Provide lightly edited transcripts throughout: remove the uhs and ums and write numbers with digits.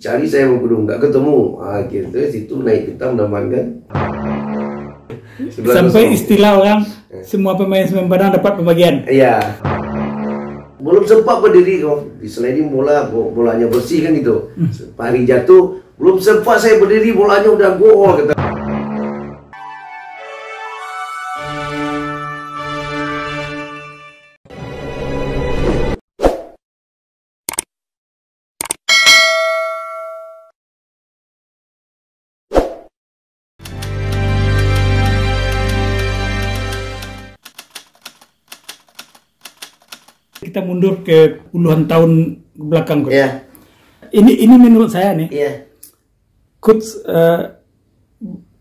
Cari saya mau gedung, nggak ketemu. Gitu, situ naik hitam daman kan. Sampai istilah orang, semua pemain Semen Padang dapat pembagian. Iya. Belum sempat berdiri kok, di sliding bolanya bersih kan gitu. Pari jatuh, belum sempat saya berdiri bolanya udah gol kata. Kita mundur ke puluhan tahun ke belakang, Coach. Iya. Ini menurut saya nih, Iya. Coach,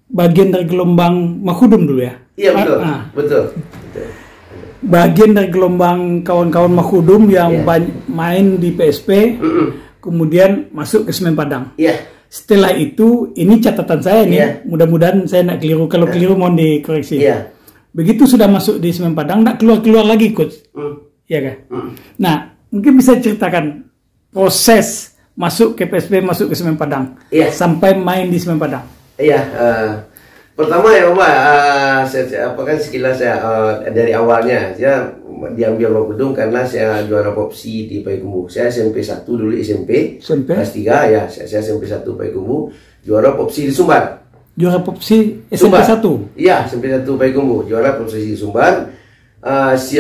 bagian dari gelombang Mahudum dulu ya. Iya betul. Bagian dari gelombang kawan-kawan Mahudum yang main di PSP, kemudian masuk ke Semen Padang. Iya. Setelah itu, ini catatan saya nih, mudah-mudahan saya nggak keliru. Kalau keliru mohon dikoreksi. Iya. Begitu sudah masuk di Semen Padang, nggak keluar-keluar lagi, Coach. Iya kan? Nah, mungkin bisa ceritakan proses masuk ke PSP, masuk ke Semen Padang, sampai main di Semen Padang. Iya. Pertama ya Pak, kan sekilas saya dari awalnya saya diambil Mahudum karena saya juara Popsi di Payakumbuh. Saya SMP 1 dulu, SMP kelas 3 ya. Saya SMP 1 Payakumbuh, juara Popsi di Sumbar. Juara Popsi SMP 1? Iya, SMP 1 Payakumbuh, juara Popsi di Sumbar. Abis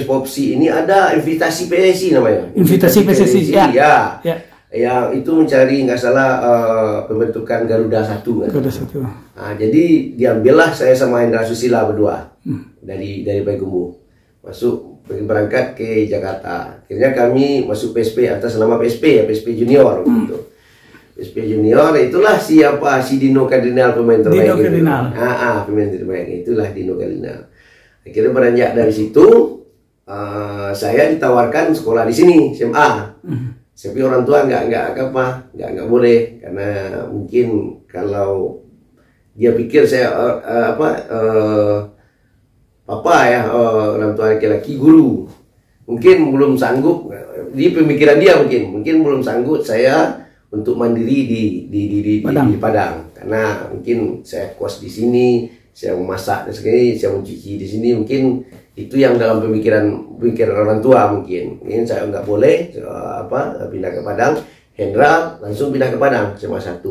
Popsi ini ada invitasi PSSI namanya. Invitasi PSSI, ya. Yang itu mencari nggak salah pembentukan Garuda 1 kan. Garuda 1. Nah, jadi diambillah saya sama Hendra Susila berdua dari Payakumbuh masuk berangkat ke Jakarta. Akhirnya kami masuk PSP atas nama PSP ya, PSP Junior gitu. PSP Junior itulah si Dino Kardinal, pemain terbaik. Dino Kardinal. Pemain terbaik itulah Dino Kardinal. Akhirnya beranjak dari situ saya ditawarkan sekolah di sini SMA. Tapi orang tua nggak boleh karena mungkin kalau dia pikir saya orang tua laki-laki guru, mungkin belum sanggup di pemikiran dia, mungkin belum sanggup saya untuk mandiri di Padang karena mungkin saya kos di sini, saya memasak dan sebagainya, saya mencuci di sini, mungkin itu yang dalam pemikiran orang tua mungkin saya nggak boleh pindah ke Padang. Hendra langsung pindah ke Padang SMA 1.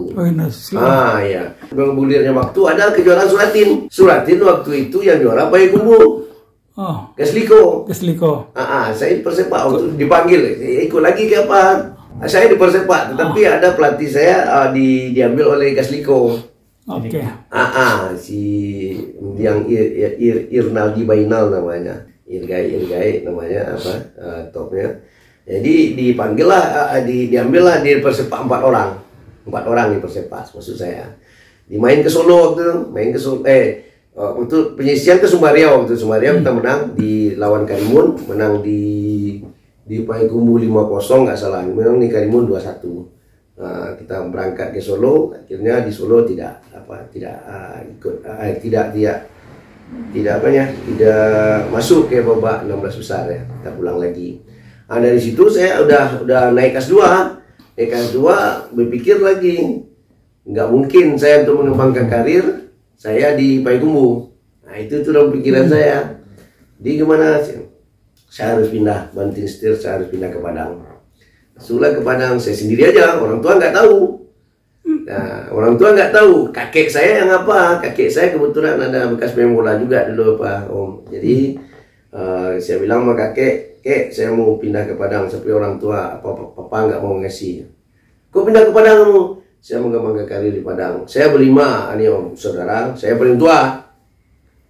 Ya. Bergulirnya waktu ada kejuaraan Suratin waktu itu yang juara Payakumbuh. Gasliko. Saya dipersepak untuk dipanggil ikut lagi ke apa? Saya dipersepak, tetapi ada pelatih saya diambil oleh Gasliko. Si yang Irnaldi Bainal namanya, Irgai namanya topnya. Jadi diambillah di persepak 4 orang di persepak maksud saya. Dimain ke Solo untuk penyisian ke Sumariau. Sumariau kita menang di lawan Karimun, menang di Payakumbuh 5-0 nggak salah, menang di Karimun 2-1. Kita berangkat ke Solo, akhirnya di Solo tidak masuk ke babak 16 besar ya. Kita pulang lagi. Dari situ saya udah naik kelas 2 berpikir lagi nggak mungkin saya untuk mengembangkan karir saya di Payakumbuh. Nah itu dalam pikiran saya. Di gimana saya harus pindah, banting setir, saya harus pindah ke Padang. Sulah ke Padang, saya sendiri aja, orang tua nggak tahu. Nah, orang tua nggak tahu. Kakek saya yang kakek saya kebetulan ada bekas main bola juga dulu Om. Jadi saya bilang sama kakek, saya mau pindah ke Padang, tapi orang tua papa nggak mau ngasih. Kok pindah ke Padang? Saya mau mengembangkan karir di Padang. Saya berlima, ini Om, saudara. Saya paling tua.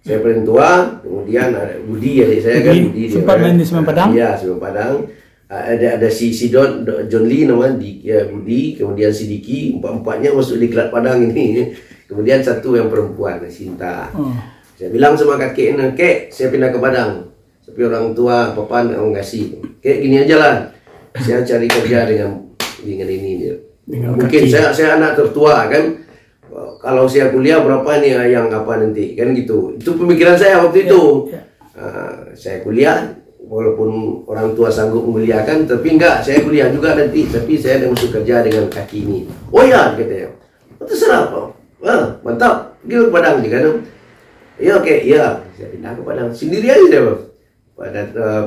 Kemudian ada Budi adik saya kan. Budi sempat main di Semen Padang? Iya, Semen Padang. Ada si John Lee namanya Budi, kemudian si Diki, empat-empatnya masuk di klub Padang ini. Kemudian satu yang perempuan, Sinta. Saya bilang sama kakek, saya pindah ke Padang. Tapi orang tua, papa nggak mau ngasih. Kayak gini aja lah. Saya cari kerja dengan ini. Mungkin saya anak tertua kan. Kalau saya kuliah berapa nih yang nanti kan gitu. Itu pemikiran saya waktu itu. Saya kuliah walaupun orang tua sanggup memuliakan, tapi enggak, saya kuliah juga nanti, tapi saya ada masuk kerja dengan kaki ini. Oh ya, katanya. Terserah Pak. Mantap, pergi ke Padang juga dong. Ya oke, ya. Saya pindah ke Padang. Sendiri aja saya Bang.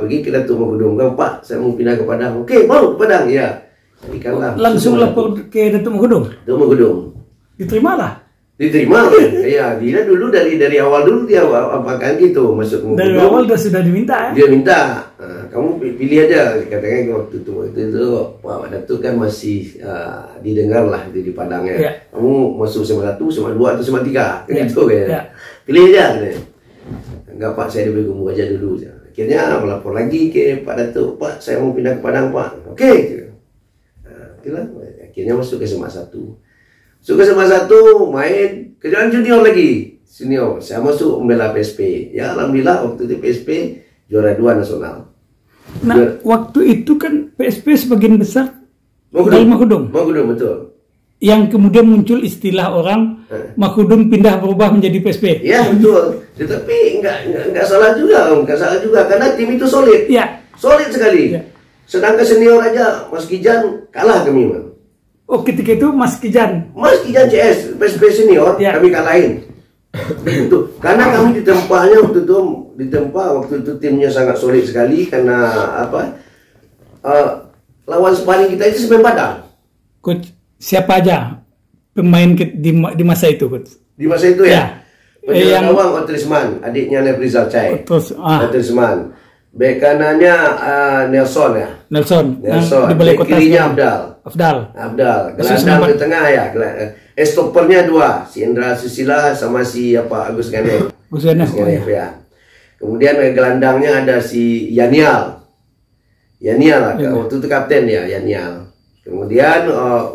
Pergi ke Datuk Mengudung. Pak, saya mau pindah ke Padang. Oke, mau ke Padang, ya. Langsung lapor ke Datuk Mengudung? Datuk Mengudung. Diterima lah? Diterima. Ya, dia dulu dari awal dulu dia apakan gitu masuk dari awal sudah diminta ya? Dia minta, kamu pilih aja, katanya waktu itu Pak Datuk kan masih didengar lah di Padang ya. Kamu masuk SMA 1, SMA 2 atau SMA 3 kan gitu ya. Pilih aja katanya. Enggak Pak, saya diberi gumbu aja dulu. Akhirnya melapor lagi ke Pak Datuk, Pak saya mau pindah ke Padang Pak. Oke. Akhirnya masuk ke SMA 1. Suka sama satu main kejuaraan junior lagi, senior. Saya masuk membela PSP. Ya alhamdulillah waktu itu PSP juara 2 nasional. Nah, waktu itu kan PSP sebagian besar dari Mahudung. Mahudung betul. Yang kemudian muncul istilah orang Mahudung pindah berubah menjadi PSP. Ya betul. Tetapi enggak salah juga, karena tim itu solid. Ya. Solid sekali. Ya. Sedangkan senior aja Mas Kijan kalah kami, Man. Oh, ketika itu Mas Kijan CS PSP senior kami kalahin. Begitu. Karena kami ditempahnya waktu itu timnya sangat solid sekali karena apa? Lawan sparring kita itu Semen Padang. Coach, siapa aja pemain di masa itu, Coach? Di masa itu ya. Yang awang Otrisman, adiknya Neprizal Cai. Otrisman. Bek kanannya Nelson ya. Nelson. Di balik kirinya Abdal. Gelandang di tengah ya. Stoppernya 2, si Indra Susila sama si Agus Ganef. Ya. Kemudian gelandangnya ada si Yanial waktu itu kapten ya, Yanial. Kemudian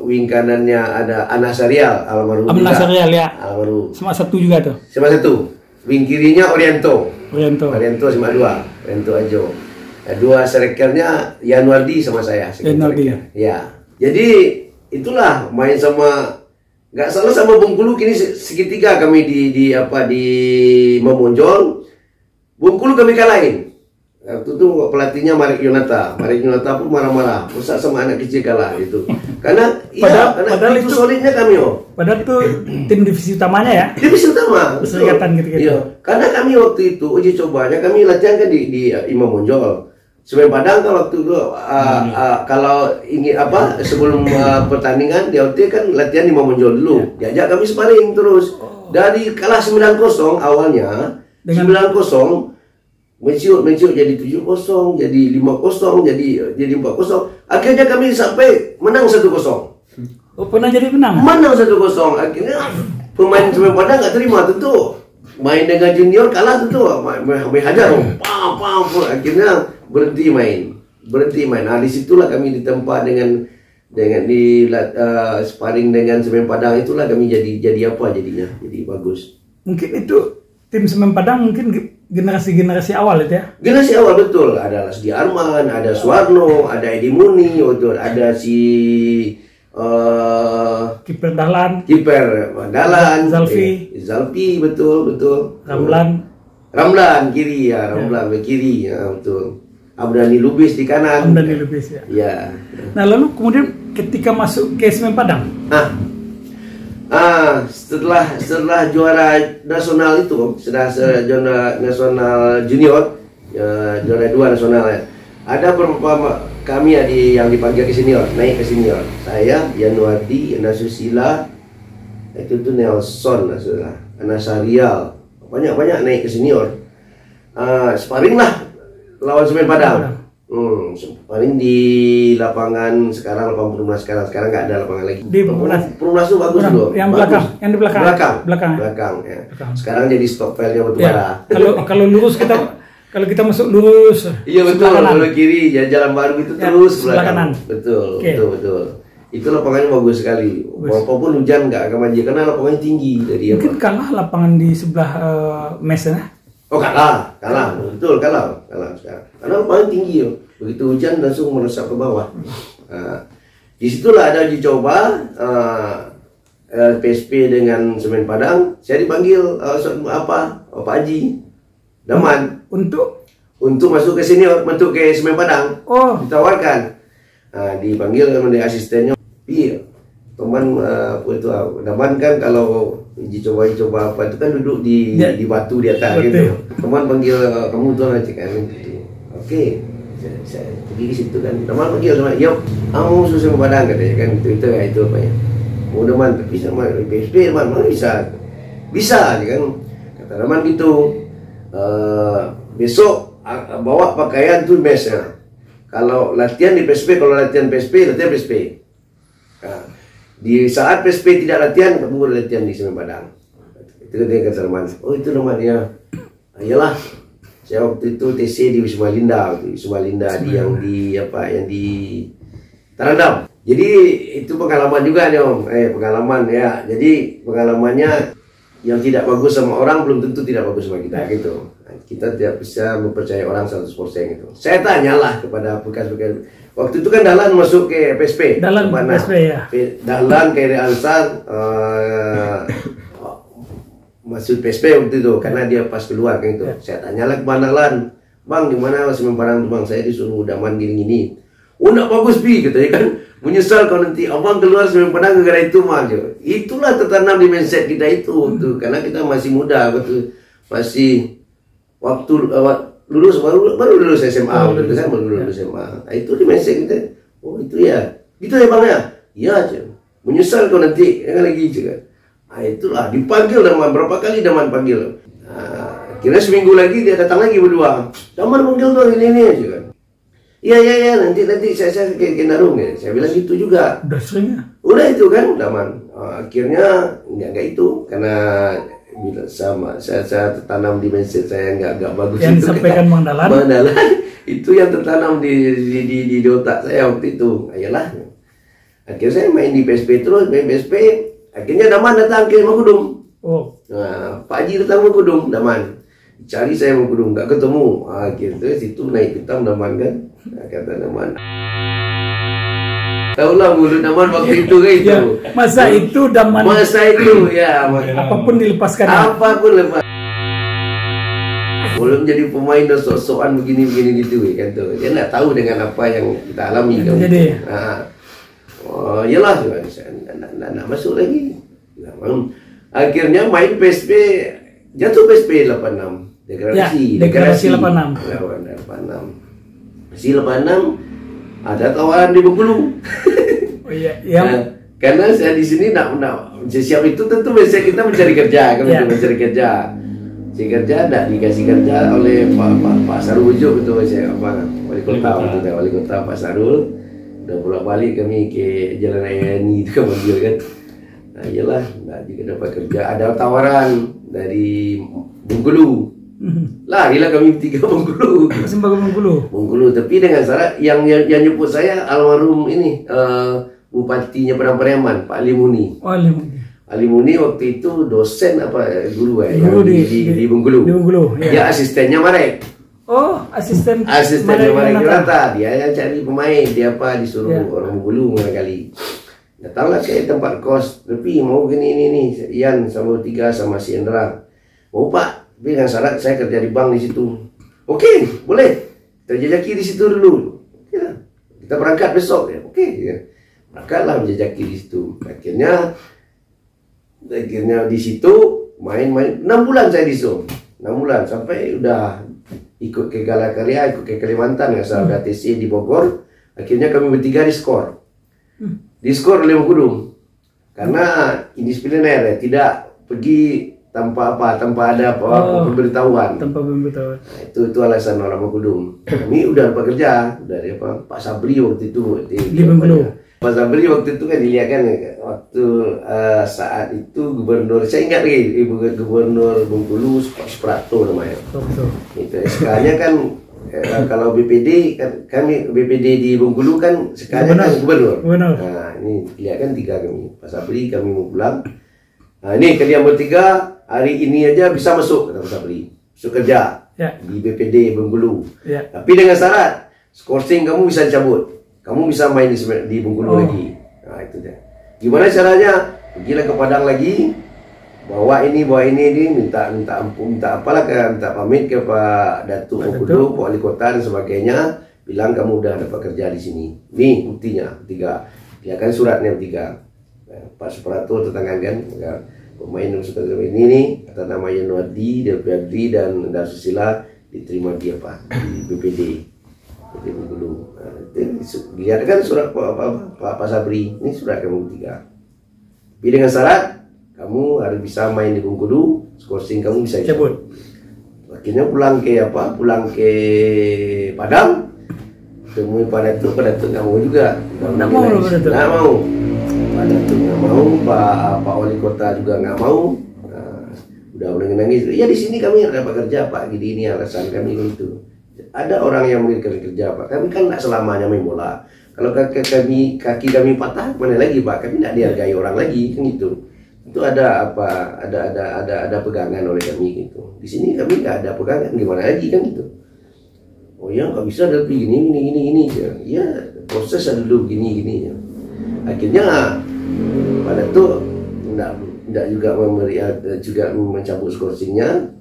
wing kanannya ada Anasarial almarhum. Anasarial ya. Almarhum. Sama 1 juga tuh. Sama 1. Wing kirinya Oriento sama 2. Oriento Ajo. 2 strikernya Yanuardi sama saya. Yanuardi. Ya. Jadi itulah main sama, nggak salah sama Bengkulu kini segitiga kami di Memonjol. Bengkulu kami kalahin. Waktu itu pelatihnya Marek Yonata pun marah-marah, masa sama anak kecil kalah gitu. Karena padahal itu solidnya kami Padahal itu tim divisi utamanya ya. Divisi utama. Perserikatan gitu. Iya. Karena kami waktu itu uji cobanya kami latihan kan di Imam Monjol. Semen Padang kan waktu itu kalau ingin sebelum pertandingan DOT kan latihan di Imam Monjol dulu. Diajak kami sparring terus. Dari kalah 9-0 awalnya, 9-0 menciut jadi 7-0, jadi 5-0, jadi 4-0. Akhirnya kami sampai menang 1-0. Oh, pernah jadi menang? Menang 1-0. Akhirnya pemain Semen Padang nggak terima tentu. Main dengan junior kalah tentu. Main hajar. Akhirnya berhenti main. Nah, disitulah kami ditempa dengan sparring dengan Semen Padang, itulah kami jadi jadinya bagus. Mungkin itu tim Semen Padang mungkin generasi awal itu ya? Generasi awal betul. Ada Lasdi Arman, ada Suwarno, ada Edi Muni, ada si Kiper Dahlan, Zalfi betul. Ramlan kiri ya, kiri ya betul. Abdani Lubis di kanan. Ya. Nah, lalu kemudian ketika masuk ke Semen Padang, setelah juara nasional itu, setelah juara nasional junior, juara 2 nasional ya, ada beberapa kami yang dipanggil ke senior, naik ke senior. Saya, Yanuardi, Nasusila, itu tuh Nelson, Anasarial, banyak naik ke senior. Sparring lah lawan Semen Padang. Paling di lapangan sekarang 80 sekarang nggak ada lapangan lagi. Di Perumnas tuh bagus loh. Yang di belakang. Ya. Sekarang jadi stop file-nya batu bara. Kalau lurus kalau kita masuk lurus. Iya betul. Kalau kiri jalan baru itu terus belakang. Betul. Itu lapangannya bagus sekali. Walaupun hujan nggak akan banjir karena lapangannya tinggi dari. Mungkin kalah lapangan di sebelah mesnya. Oh kalah, betul kalah sekarang. Karena lapangan tinggi begitu hujan langsung meresap ke bawah. Disitulah ada uji coba PSP dengan Semen Padang. Saya dipanggil Pak Haji Daman untuk untuk masuk ke senior, masuk ke Semen Padang. Ditawarkan. Nah, dipanggil sama asistennya. Iya, teman apa itu, Daman kan kalau uji coba apa itu kan duduk di batu di atas gitu. Teman panggil kamu tuh aja kan. Oke, saya pergi ke situ kan. Teman panggil sama, yuk, kamu susah Padang katanya kan. Itu apa ya? Mau Daman tapi sama PSP Daman mana bisa aja kan. Kata Daman gitu. Besok bawa pakaian tuh mesnya. Kalau latihan di PSP, kalau latihan PSP. Nah, di saat PSP tidak latihan, kamu latihan di Semen Padang. Itu dia kata Daman. Oh itu namanya. Ayolah. Saya waktu itu TC di Wisma Linda yang di Tarandam. Jadi itu pengalaman juga nih Om. Pengalaman ya. Jadi pengalamannya yang tidak bagus sama orang belum tentu tidak bagus sama kita gitu. Kita tidak bisa mempercayai orang 100% gitu. Saya tanyalah kepada bekas-bekas. Waktu itu kan Dahlan masuk ke PSP. Dahlan PSP ya. Dahlan Khairi Ansar masuk PSP waktu itu karena dia pas keluar kan itu. Saya tanyalah kepada Dahlan, Bang gimana Semen Padang Bang? Saya disuruh Daman gini-gini. Oh nak bagus Bi katanya kan. Menyesal kalau nanti abang keluar Semen Padang gara itu mah. Itulah tertanam di mindset kita itu tuh. Karena kita masih muda betul. Masih waktu lulus baru lulus SMA waktu itu kan baru lulus SMA. Nah, itu di mindset kita. Oh itu ya. Gitu ya Bang ya? Iya aja. Menyesal kalau nanti yang lagi juga. Nah, itulah dipanggil Daman berapa kali Daman panggil. Nah, kira seminggu lagi dia datang lagi berdua. Daman panggil tuh ini aja kan. Iya nanti saya ke Narung ya. Saya bilang gitu juga. Udah sering ya? Udah itu kan Daman. Akhirnya enggak itu karena bila sama saya tertanam di mindset saya enggak bagus yang itu disampaikan Bang Dahlan itu yang tertanam di otak saya waktu itu. Ayolah. Akhirnya saya main di PSP terus, main PSP. Akhirnya Daman datang ke Mangkudung. Nah, Pak Haji datang Mangkudung, Daman. Cari saya Mangkudung, nggak ketemu. Akhirnya situ naik hitam Daman kan. Nah, kata Daman. Tahulah mulut Daman waktu itu kan itu. Ya, masa itu Daman. Masa itu ya. Apapun dilepaskan. Apapun lepas. Belum jadi pemain dan sok-sokan begini gitu kan tuh. Dia nggak tahu dengan apa yang kita alami kan. Jadi. Oh iyalah saya nggak masuk lagi. Akhirnya main PSP jatuh PSP 86 deklarasi 86 si 86 ada tawaran di Bengkulu. Oh iya karena saya di sini nak siap itu tentu biasanya kita mencari kerja kan mencari kerja tidak dikasih kerja oleh Pak Sarul Ujuk itu saya wali kota Pak Sarul. Udah bolak-balik kami ke Jalan Ayani itu kemudian kan. Nah iyalah, nggak juga dapat kerja. Ada tawaran dari Bengkulu. Larilah kami 3 Bengkulu. Bengkulu, tapi dengan syarat yang nyebut saya almarhum ini bupatinya Padang Pariaman, Pak Ali Muni. Ali Muni waktu itu dosen guru di Bengkulu. Dia asistennya Marek. Oh, asisten Marek Rata. Dia yang cari pemain. Dia disuruh orang Bengkulu kali. Datanglah ke tempat kos. Tapi mau gini nih. Ian sama 3 sama si Endra. Mau Pak, tapi dengan syarat saya kerja di bank di situ. Oke, boleh. Kita jajaki di situ dulu. Ya, kita berangkat besok ya. Oke. Ya. Berangkatlah menjajaki di situ. Akhirnya di situ main 6 bulan saya di situ. 6 bulan sampai udah ikut ke Galakarya, ikut ke Kalimantan ya, sahabat TC di Bogor. Akhirnya kami bertiga diskor oleh Mangkudung karena indisipliner ya, tidak pergi tanpa ada pemberitahuan. Nah, itu alasan orang Mangkudung. Kami udah dapat kerja dari Pak Sabri waktu itu di Bengkulu. Pak Sabri waktu itu kan dilihat kan waktu saat itu gubernur, saya ingat lagi gubernur Bengkulu Suprapto namanya. Itu SK-nya kan kalau BPD kan kami BPD di Bengkulu kan SK-nya kan gubernur. Nah ini lihat kan 3 kami. Pak Sabri kami mau pulang. Nah ini kalian bertiga hari ini aja bisa masuk kata Pak Sabri. Masuk kerja di BPD Bengkulu. Tapi dengan syarat skorsing kamu bisa dicabut. Kamu bisa main di Bengkulu lagi. Nah itu dia. Gimana caranya? Pergilah ke Padang lagi. bawa ini minta ampun, minta apalah, minta pamit ke Pak Datuk Bengkulu, Pak Wali Kota dan sebagainya, bilang kamu udah dapat kerja di sini. Nih buktinya, 3. Ya kan suratnya 3. Pak Suprapto tertangan kan, pemain suka ini nih, atas nama Yanuardi, Delpiadri dan Susila diterima dia Pak di BPD. Jadi Bengkulu. Lihat kan surat Pak Sabri, ini surat kamu 3. Tapi dengan syarat kamu harus bisa main di Bengkulu, skorsing kamu bisa cabut. Akhirnya pulang ke Padang, temui Pak Datuk nggak mau juga, nggak mau. Pak Datuk nggak mau, Pak Wali Kota juga nggak mau. Udah nangis. Ya di sini kami nggak dapat kerja Pak, gini ini alasan kami itu. Ada orang yang memiliki kerja Pak, kami kan nggak selamanya main bola. Kalau kaki kami patah, mana lagi Pak? Kami tidak dihargai orang lagi, kan gitu. Itu ada apa? Ada pegangan oleh kami gitu. Di sini kami nggak ada pegangan, gimana lagi kan gitu. Oh ya nggak bisa ada gini. Ya proses ada dulu gini. Akhirnya pada tuh nggak juga memberi juga mencabut skorsingnya.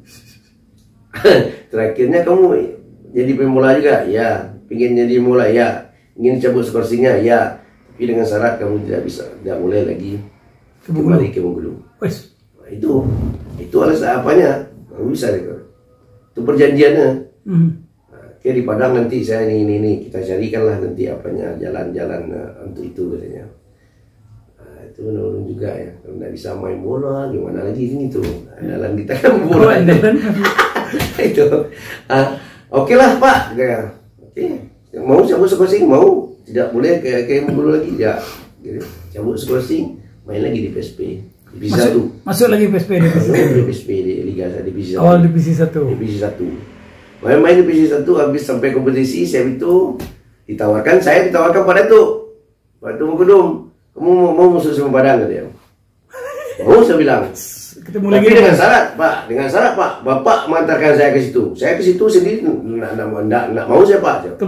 Terakhirnya kamu jadi pemula juga, ya. Pingin jadi pemula, ya. Ingin cabut skorsingnya, ya. Tapi dengan syarat kamu tidak boleh lagi kembali ke Bengkulu. Nah, itu alasan apanya? Kamu bisa itu perjanjiannya. Kayak di Padang nanti saya ini kita carikanlah nanti apanya jalan-jalan untuk itu katanya. Nah, itu menolong juga ya. Kalau tidak bisa main bola, gimana lagi kan itu? Jalan kita kan bola. Itu. Oke lah Pak. Oke. Mau cabut skorsing, mau. Tidak boleh kayak Bengkulu lagi, ya. Gitu. Cabut skorsing, main lagi di PSP. Divisi 1. Masuk lagi PSP di PSP di Liga Divisi 1. Awal Divisi 1. Divisi 1. Main Divisi 1 habis sampai kompetisi, saya itu saya ditawarkan pada Datuk Bengkulu. Kamu mau masuk sama Padang katanya. Mau, saya bilang. Tapi dengan syarat Pak, Bapak mengantarkan saya ke situ. Saya ke situ sendiri enggak mau saya Pak.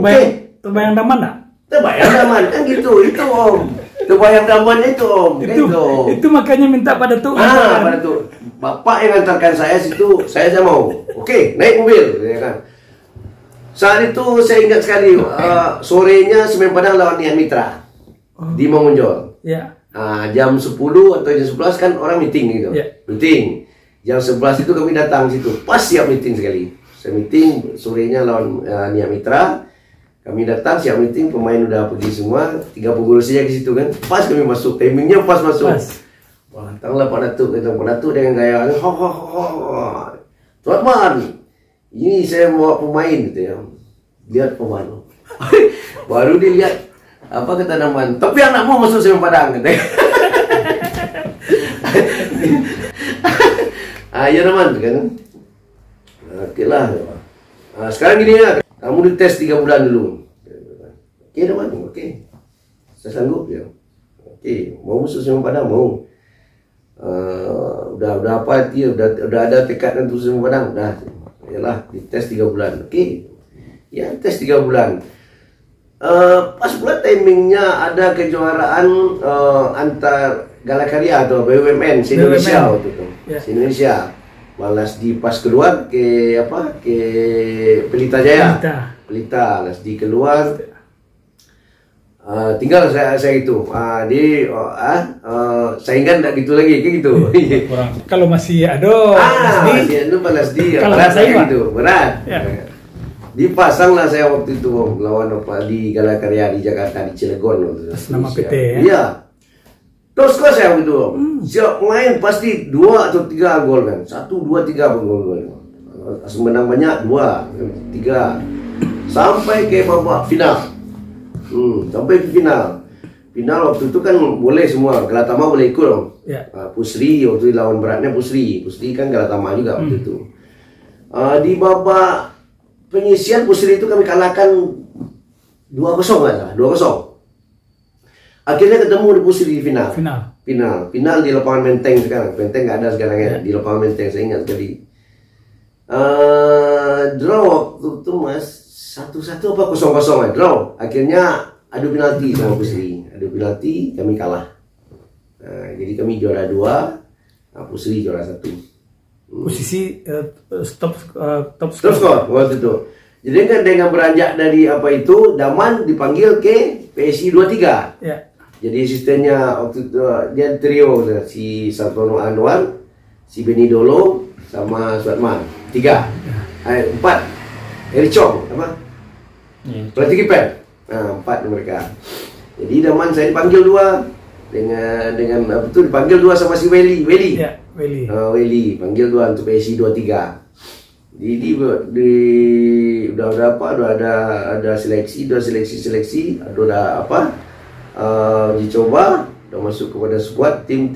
Terbayang daman enggak? Terbayang daman kan gitu, itu Om. Terbayang daman itu Om. Itu makanya minta pada Datuk. Pada Datuk. Bapak yang antarkan saya situ, saya mau. Oke, naik mobil, ya kan. Saat itu saya ingat sekali, sorenya Semen Padang lawan Niat Mitra di Mongonjol. Ya. Jam 10 atau jam 11 kan orang meeting gitu. Meeting. Jam 11 itu kami datang situ. Pas siap meeting sekali. Saya meeting sorenya lawan Niat Mitra. Kami datang siap meeting, pemain udah pergi semua, 3 pengurus saja ke situ kan. Pas kami masuk, timingnya pas masuk. Wah, datanglah Pak Datuk, dengan gaya Tuan, ini saya bawa pemain gitu ya. Lihat pemain. Baru dilihat apa kata Naman, tapi yang nak mau masuk Semen Padang katanya. Ya Naman kan. Oke lah. Sekarang gini ya, kamu dites 3 bulan dulu. Oke Naman, oke. Saya sanggup ya. Oke, mau masuk Semen Padang mau. Udah apa dia udah ada tekad untuk Semen Padang, udah. Yalah, dites 3 bulan. Oke. Ya, tes 3 bulan. Pas pula timingnya ada kejuaraan antar Galakarya atau BUMN Indonesia waktu itu. Indonesia balas di pas keluar ke Pelita Jaya. Pelita Lasdi keluar. Tinggal saya itu saingan tak gitu lagi kayak gitu. Kalau masih ada masih ada Lasdi berat gitu, berat. Dipasanglah saya waktu itu lawan di Galakarya di Jakarta di Cilegon waktu itu. Nama PT ya? Iya. Terus kok saya waktu itu siap main pasti 2 atau 3 gol kan. 1, 2, 3 gol. Menang banyak 2, 3. Sampai ke babak final. Sampai ke final. Final waktu itu kan boleh semua. Galatama boleh ikut dong. Pusri waktu itu lawan beratnya Pusri kan Galatama juga waktu itu. Di babak penyisian Pusri itu kami kalahkan 2-0 kan, 2-0. Akhirnya ketemu di Pusri di final. Final di lapangan Menteng sekarang. Menteng nggak ada sekarang ya. Di lapangan Menteng saya ingat sekali. Draw waktu itu Mas 1-1 apa 0-0 ya, draw. Akhirnya adu penalti sama Pusri. Adu penalti kami kalah. Jadi kami juara 2. Pusri juara 1. Posisi top Top skor waktu itu. Jadi kan dengan beranjak dari apa itu, Daman dipanggil ke PSI 23. Ya. Jadi asistennya waktu itu dia trio, si Sartono Anwar, si Beni Dolo, sama Suatman. 3. 4. Eri Chong apa? Pelatih kiper. Nah, 4 mereka. Jadi Daman saya dipanggil 2 dengan apa itu, dipanggil 2 sama si Weli. Ya, Weli. Weli panggil 2 untuk PSI 23. Jadi udah ada seleksi, udah apa? Dicoba, udah masuk kepada squad, tim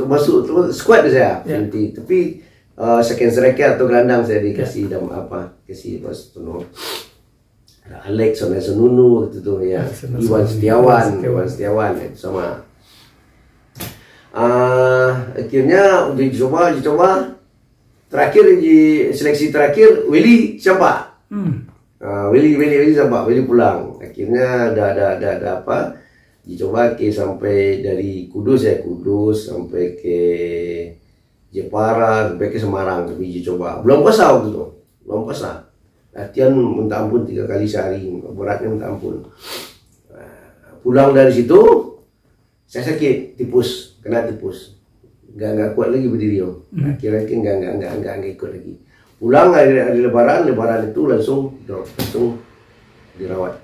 masuk squad saya. Ya. Tapi second striker atau gelandang saya dikasih kasih pas penuh. Alex Sonunu waktu itu ya. Iwan Setiawan itu sama. Akhirnya udah dicoba. Terakhir di seleksi terakhir Willy siapa? Willy siapa? Willy pulang. Akhirnya ada apa? Dicoba sampai dari Kudus sampai ke Jepara, sampai ke Semarang, tapi dicoba. Belum puasa waktu itu. Belum puasa. Latihan minta ampun 3 kali sehari, beratnya minta ampun. Pulang dari situ saya sakit, kena tipus. Nggak kuat lagi berdiri. Akhirnya nggak ikut lagi. Pulang hari lebaran itu langsung dirawat.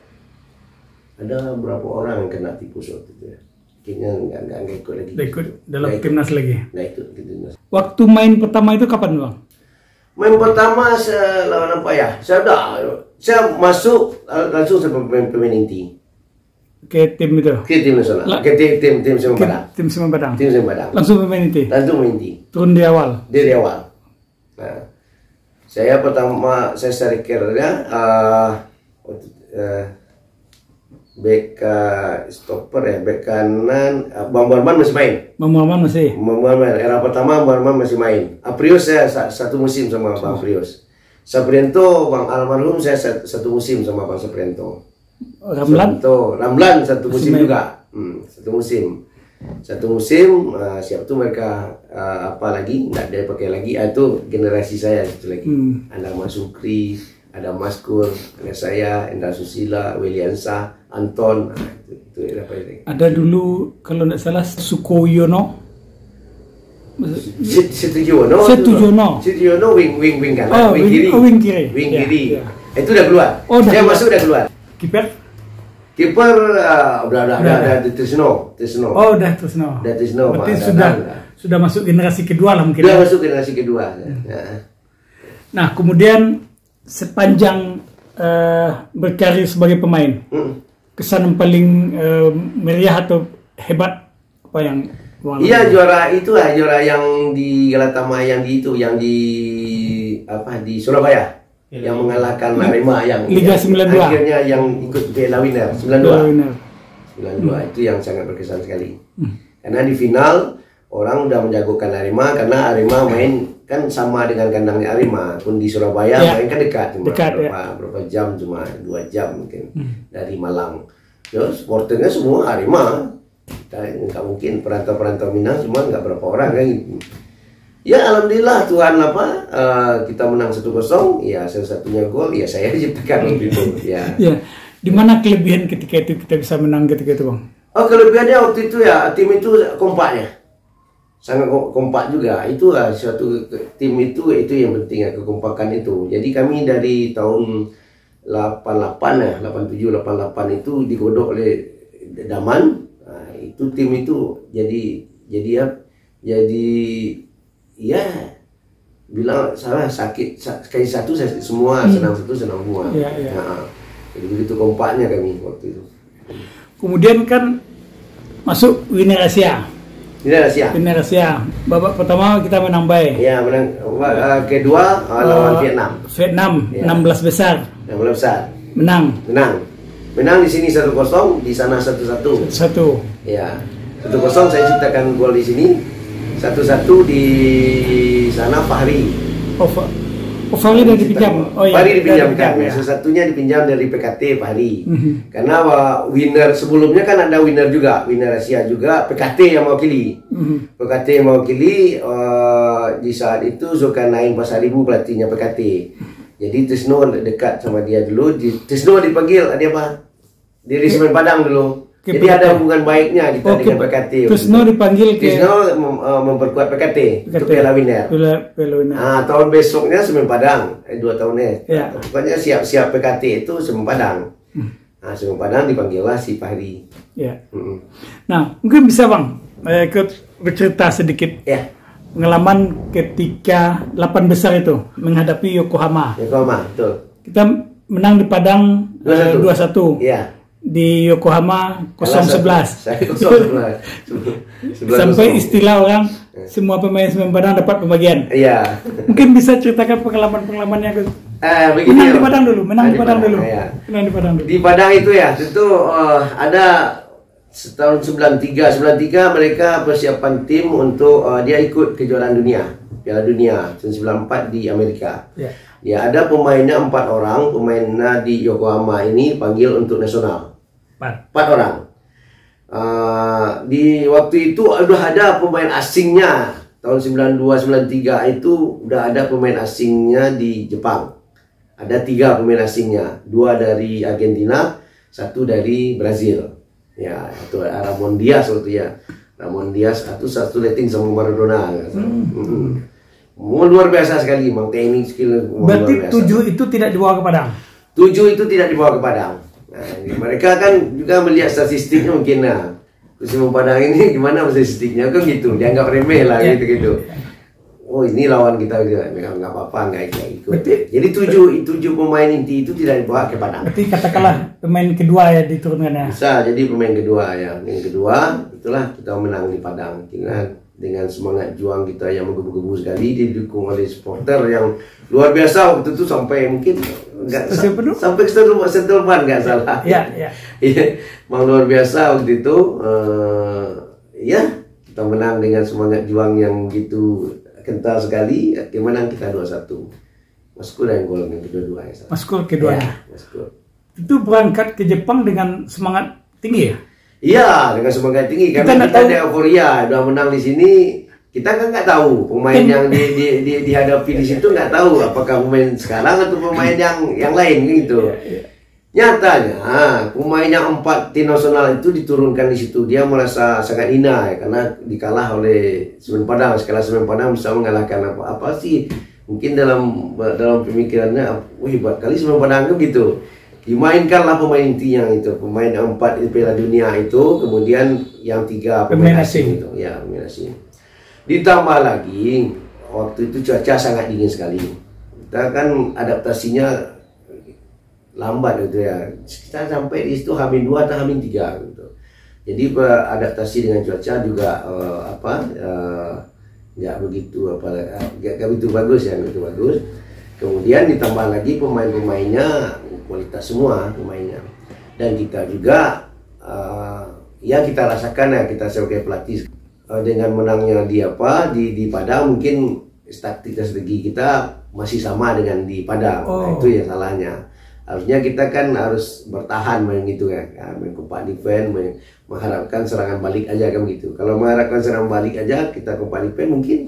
Ada berapa orang yang kena tipus waktu itu ya. Akhirnya nggak ikut lagi. Nggak ikut dalam timnas lagi. Nggak ikut ke timnas. Waktu main pertama itu kapan, Bang? Main pertama saya lawan apa ya? Saya masuk langsung sebagai pemain inti. Ke tim itu? Ke tim nasional. Ke tim Semen Padang. Tim Semen Padang. Tim Semen Padang. Langsung pemain inti? Langsung pemain inti. Turun di awal? Dari awal. Nah, saya pertama, saya strikernya back stopper ya, back kanan. Bang Barman masih main. Bang Barman masih? Bang Barman, era pertama Bang Barman masih main. Aprios saya satu musim sama Bang Aprios. Sapriento, Bang almarhum saya satu musim sama Bang Sapriento. Ramlan satu musim juga. Satu musim siap tuh mereka apa lagi nggak ada pakai lagi, itu generasi saya itu lagi. Ada Mas Sukri, ada Mas Kur, ada saya, Endra Susila, Wiliansa, Anton. Itu apa itu? Ada dulu kalau nggak salah Sukoyono. Setujiono wing kan? Wing kiri. Ya. Itu udah keluar. Saya masuk udah keluar. Kiper udah Trisno. Oh, udah Trisno. Berarti sudah masuk generasi kedua lah mungkin. Sudah masuk generasi kedua. Nah, kemudian sepanjang berkarir sebagai pemain, kesan yang paling meriah atau hebat apa yang Iya, juara yang di Galatama, yang di Surabaya. Yang mengalahkan Arema yang Liga 92. Akhirnya yang ikut Piala Winner 92 itu yang sangat berkesan sekali. Karena di final orang udah menjagokan Arema, karena Arema main kan sama dengan kandangnya Arema, pun di Surabaya main kan dekat, cuma berapa jam, cuma 2 jam mungkin dari Malang. Terus supporternya semua Arema, nggak mungkin perantau Minang, cuma nggak berapa orang kan gitu. Ya alhamdulillah Tuhan kita menang 1-0, ya salah satunya gol ya saya diciptakan waktu itu ya. Di mana kelebihan ketika itu kita bisa menang ketika itu, Bang? Kelebihannya waktu itu ya, tim itu kompaknya sangat kompak juga. Itu suatu tim itu yang penting ya, kekompakan itu. Jadi kami dari tahun 88 87 88 itu digodok oleh Daman. Itu tim itu jadi ya bilang salah sakit sekali satu semua senang senang semua. Nah, jadi begitu kompaknya kami waktu itu. Kemudian kan masuk Winner Asia. Babak pertama kita menang baik. Ya, menang. Kedua lawan Vietnam. 16 besar. 16 besar. Menang di sini 1-0, di sana 1-1. Ya. 1-0 saya ciptakan gol di sini. 1-1 di sana Fahri. Fahri udah dipinjam. Oh iya. Fahri dipinjamkan. Ya. Satu-satunya dipinjam dari PKT Fahri. Karena winner sebelumnya kan ada winner juga, winner Asia juga, PKT yang mewakili. PKT yang mewakili di saat itu Zulkarnain Pasaribu pelatihnya PKT. Jadi Trisno dekat sama dia dulu. Trisno dipanggil, dia apa? Dari Semen Padang dulu. Jadi ada hubungan baiknya kita dengan PKT. Trisno dipanggil ke Trisno memperkuat PKT untuk Piala Winner. Nah, tahun besoknya Semen Padang, 2 tahunnya. Ya. Pokoknya siap-siap PKT itu Semen Padang. Nah, Semen Padang dipanggillah si Fahri. Ya. Nah, mungkin bisa Bang ikut bercerita sedikit. Ya. Pengalaman ketika 8 besar itu menghadapi Yokohama. Yokohama, betul. Kita menang di Padang 2-1. Iya. Di Yokohama 0-11. Sampai istilah orang semua pemain Semen Padang dapat pembagian. Iya. Mungkin bisa ceritakan pengalaman-pengalamannya. Menang di Padang dulu, menang di Padang dulu. Menang di Padang dulu. Di Padang itu ya, tentu ada tahun 93 mereka persiapan tim untuk dia ikut kejuaraan dunia, Piala Dunia tahun 94 di Amerika. Ya, ada pemainnya 4 orang, pemainnya di Yokohama ini panggil untuk nasional. 4 orang. Di waktu itu udah ada pemain asingnya. Tahun 92-93 itu udah ada pemain asingnya di Jepang. Ada 3 pemain asingnya, 2 dari Argentina, 1 dari Brazil. Ya, itu Ramon Diaz waktu ya. Ramon Diaz satu letting sama Maradona. Luar biasa sekali, memang teknik skill. Berarti 7 itu tidak dibawa ke Padang? 7 itu tidak dibawa ke Padang. Nah, mereka kan juga melihat statistiknya mungkin. Nah, Semen Padang ini gimana statistiknya kan gitu, dianggap remeh lah gitu. Oh, ini lawan kita juga, nggak apa-apa, nggak ikut. Jadi 7 pemain inti itu tidak dibawa ke Padang. Berarti katakanlah pemain kedua ya diturunkan ya? Bisa, jadi pemain kedua ya. Yang kedua, itulah kita menang di Padang. Dengan semangat juang kita yang menggebu-gebu sekali, didukung oleh supporter yang luar biasa waktu itu sampai mungkin sampai ke Setelpan nggak salah. Iya. Memang luar biasa waktu itu. Ya, kita menang dengan semangat juang yang gitu kental sekali. Kita menang, kita 2-1. Masuk yang gol yang kedua ya. Masuk kedua. Ya, itu berangkat ke Jepang dengan semangat tinggi ya? Iya, dengan semangat tinggi karena kita ada euforia, udah menang di sini. Kita kan nggak tahu pemain yang dihadapi di situ, nggak tahu apakah pemain sekarang atau pemain yang lain gitu. Nyatanya pemain yang 4 tim nasional itu diturunkan di situ, dia merasa sangat hina ya, karena dikalah oleh Semen Padang. Sekali Semen Padang bisa mengalahkan apa sih? Mungkin dalam pemikirannya, wih buat kali Semen Padang gitu. Dimainkanlah pemain intinya itu, pemain 4 di Piala Dunia itu, kemudian yang 3 pemain asing itu, ya pemain asing. Ditambah lagi waktu itu cuaca sangat dingin sekali. Kita kan adaptasinya lambat gitu ya. Kita sampai di situ H-2 atau H-3 gitu. Jadi beradaptasi dengan cuaca juga nggak begitu bagus ya, begitu bagus. Kemudian ditambah lagi pemain-pemainnya kualitas semua pemainnya, dan kita juga ya kita rasakan ya, kita sebagai pelatih dengan menangnya di Padang, mungkin strategi kita masih sama dengan di Padang. Nah, itu ya salahnya. Harusnya kita kan harus bertahan main gitu kan, main kompak defense, mengharapkan serangan balik aja kan gitu. Kalau mengharapkan serangan balik aja, kita kompak defense mungkin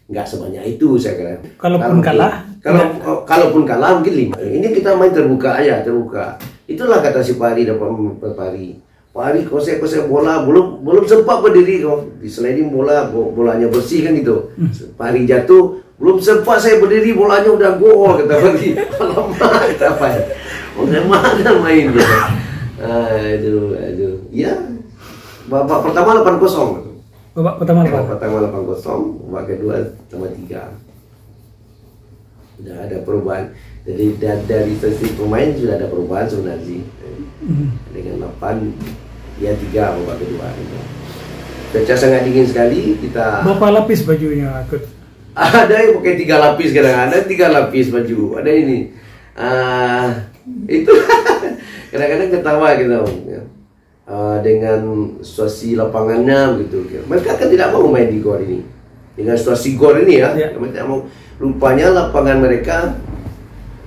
nggak sebanyak itu saya kira. Kalaupun kalah mungkin 5. Ini kita main terbuka aja, terbuka. Itulah kata si Fahri dapat Fahri. Fahri kosek bola, belum sempat berdiri kok. Di sliding bolanya bersih kan gitu. Fahri jatuh, belum sempat saya berdiri, bolanya udah gol kata Fahri. Lama kata Fahri. Mana main dia? Aduh. Ya. Babak pertama 8-0. Babak pertama 8-0, babak kedua sama 3. Sudah ada perubahan. Jadi dari sisi pemain sudah ada perubahan sebenarnya. Dengan 8 ya 3 babak kedua. Cuaca sangat dingin sekali. Kita berapa lapis bajunya Coach? Ada yang pakai 3 lapis kadang, ada 3 lapis baju. Ada ini. Itu kadang-kadang ketawa gitu. Dengan situasi lapangannya gitu. Mereka kan tidak mau main di gor ini. Dengan situasi gor ini ya. Mereka tidak mau. Rupanya lapangan mereka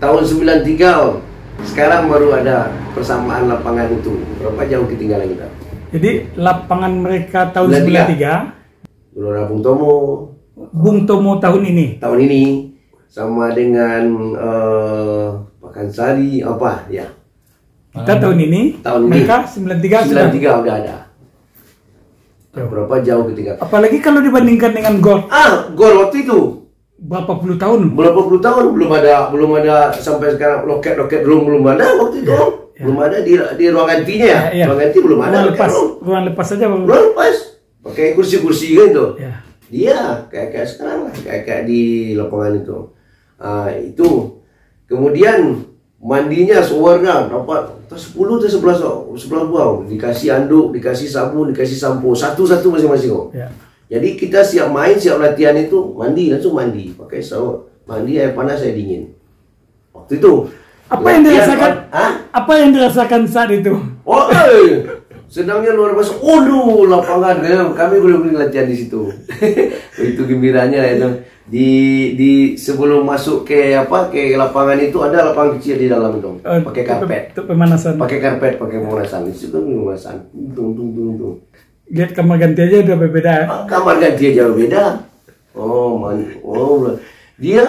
tahun 93 Om. Sekarang baru ada persamaan lapangan itu. Berapa jauh ketinggalan kita? Jadi lapangan mereka tahun 93. Gelora Bung Tomo. Bung Tomo tahun ini. Tahun ini sama dengan Pakansari apa ya? Kita tahun ini. Mereka 93 udah ada. Berapa jauh ketinggalan? Apalagi kalau dibandingkan dengan gol. Gol waktu itu. Berapa puluh tahun? Belum ada sampai sekarang loket belum ada waktu itu. Ya. Belum ada di ruang gantinya ya. Ya. Ruang ganti belum ada. Ruang lepas saja belum. Ruang lepas. Pakai kursi-kursi gitu. Ya. Dia kayak sekarang lah, kayak di lapangan itu. Itu. Kemudian mandinya sewarna dapat 10 atau 11 buah. Dikasih anduk, dikasih sabun, dikasih sampo, satu-satu masing-masing. Ya. Jadi kita siap main, siap latihan itu langsung mandi, pakai mandi air panas air dingin. Waktu itu apa yang dirasakan? Apa yang dirasakan saat itu? Senangnya luar biasa. Lapangan kami belum latihan di situ. Itu gembiranya itu. Di sebelum masuk ke lapangan itu ada lapangan kecil di dalam itu. Pakai karpet. Untuk pemanasan. Pakai karpet, pakai pemanasan. Itu kan pemanasan. Tung. Lihat kamar ganti aja udah berbeda. Kamar ganti aja berbeda. Dia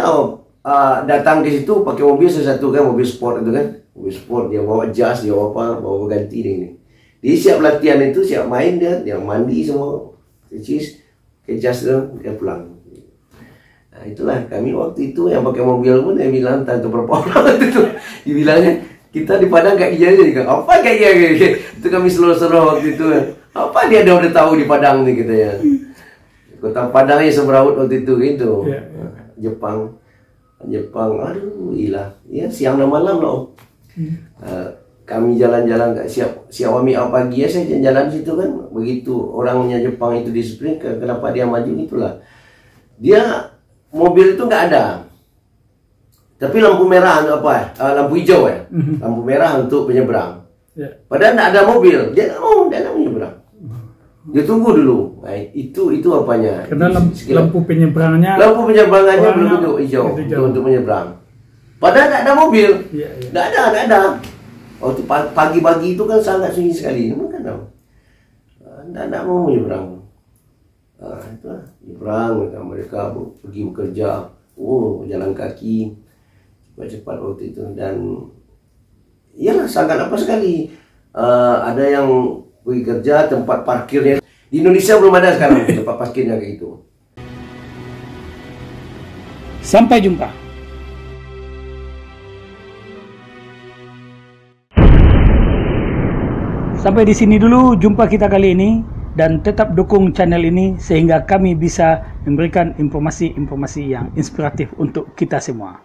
datang ke situ pakai mobil satu kan, mobil sport itu kan. Mobil sport, dia bawa jas, dia bawa ganti ini. Dia siap latihan itu, siap main dia mandi semua. Ke jas itu, dia pulang. Nah, itulah kami waktu itu yang pakai mobil pun dia bilang tante berapa orang itu. Dibilangnya kita di Padang kayak gini juga. Apa kayak gini? Itu kami seluruh waktu itu. Apa dia udah tahu di Padang nih kita ya. Kota Padangnya semeraut waktu itu gitu. Yeah. Jepang, aduh ilah. Ya siang dan malam loh. Kami jalan-jalan siap kami pagi ya saya jalan situ kan. Begitu orangnya Jepang itu disiplin, kenapa dia maju itulah. Dia mobil itu nggak ada. Tapi lampu merah lampu hijau ya. Lampu merah untuk penyeberang. Yeah. Padahal nggak ada mobil, dia nggak menyeberang. Dia tunggu dulu. Nah, itu apanya? Karena lampu penyeberangannya belum hijau untuk menyeberang. Padahal nggak ada mobil, nggak ada. Waktu pagi-pagi itu kan sangat sunyi sekali, kan nggak mau menyeberang. Itulah nyeberang mereka pergi bekerja, jalan kaki cepat waktu itu dan iyalah sangat apa sekali. Ada yang pergi kerja, tempat parkirnya di Indonesia belum ada sekarang tempat parkirnya kayak gitu. Sampai jumpa. Sampai di sini dulu jumpa kita kali ini, dan tetap dukung channel ini sehingga kami bisa memberikan informasi-informasi yang inspiratif untuk kita semua.